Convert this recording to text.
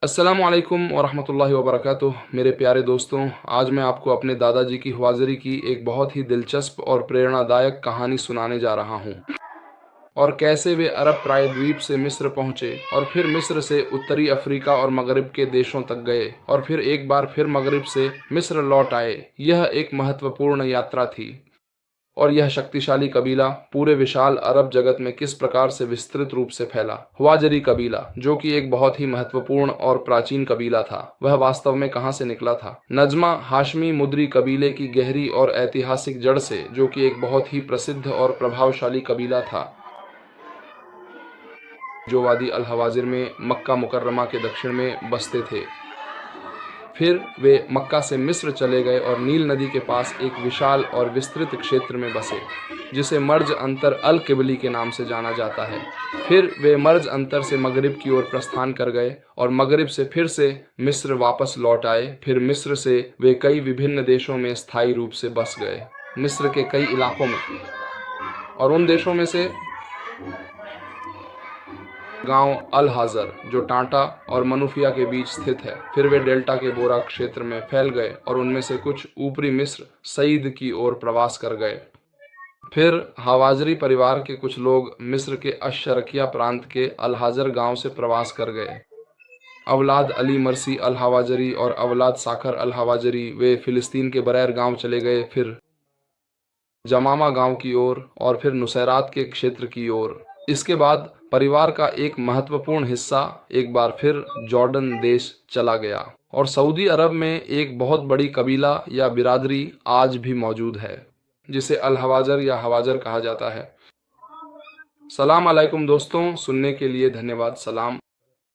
अस्सलामुअलैकुम वरहमतुल्लाहि वबरकातुह। मेरे प्यारे दोस्तों, आज मैं आपको अपने दादाजी की ख्वाजरी की एक बहुत ही दिलचस्प और प्रेरणादायक कहानी सुनाने जा रहा हूँ। और कैसे वे अरब प्रायद्वीप से मिस्र पहुँचे और फिर मिस्र से उत्तरी अफ्रीका और मगरिब के देशों तक गए और फिर एक बार फिर मगरिब से मिस्र लौट आए। यह एक महत्वपूर्ण यात्रा थी और यह शक्तिशाली कबीला पूरे विशाल अरब जगत में किस प्रकार से विस्तृत रूप से फैला। हवाजरी कबीला, जो कि एक बहुत ही महत्वपूर्ण और प्राचीन कबीला था, वह वास्तव में कहां से निकला था। नजमा हाशमी मुद्री कबीले की गहरी और ऐतिहासिक जड़ से, जो कि एक बहुत ही प्रसिद्ध और प्रभावशाली कबीला था, जो वादी अल हवाजिर में मक्का मुकर्रमा के दक्षिण में बसते थे। फिर वे मक्का से मिस्र चले गए और नील नदी के पास एक विशाल और विस्तृत क्षेत्र में बसे, जिसे मर्ज अंतर अल किबली के नाम से जाना जाता है। फिर वे मर्ज अंतर से मगरिब की ओर प्रस्थान कर गए और मगरिब से फिर से मिस्र वापस लौट आए। फिर मिस्र से वे कई विभिन्न देशों में स्थायी रूप से बस गए, मिस्र के कई इलाकों में, और उन देशों में से गांव अल हाजर, जो टांटा और मनुफिया के बीच स्थित है। फिर वे डेल्टा के बोरा क्षेत्र में फैल गए और उनमें से कुछ ऊपरी मिस्र सईद की ओर प्रवास कर गए। फिर हवाजरी परिवार के कुछ लोग मिस्र के अशरकिया प्रांत के अल हाजर गांव से प्रवास कर गए। अवलाद अली मरसी अल हवाजरी और अवलाद साखर अल हवाजरी वे फिलिस्तीन के बरैर गांव चले गए, फिर जमामा गांव की ओर और फिर नुसैरात के क्षेत्र की ओर। इसके बाद परिवार का एक महत्वपूर्ण हिस्सा एक बार फिर जॉर्डन देश चला गया और सऊदी अरब में एक बहुत बड़ी कबीला या बिरादरी आज भी मौजूद है, जिसे अल हवाजर या हवाजर कहा जाता है। सलाम अलैकुम दोस्तों, सुनने के लिए धन्यवाद। सलाम।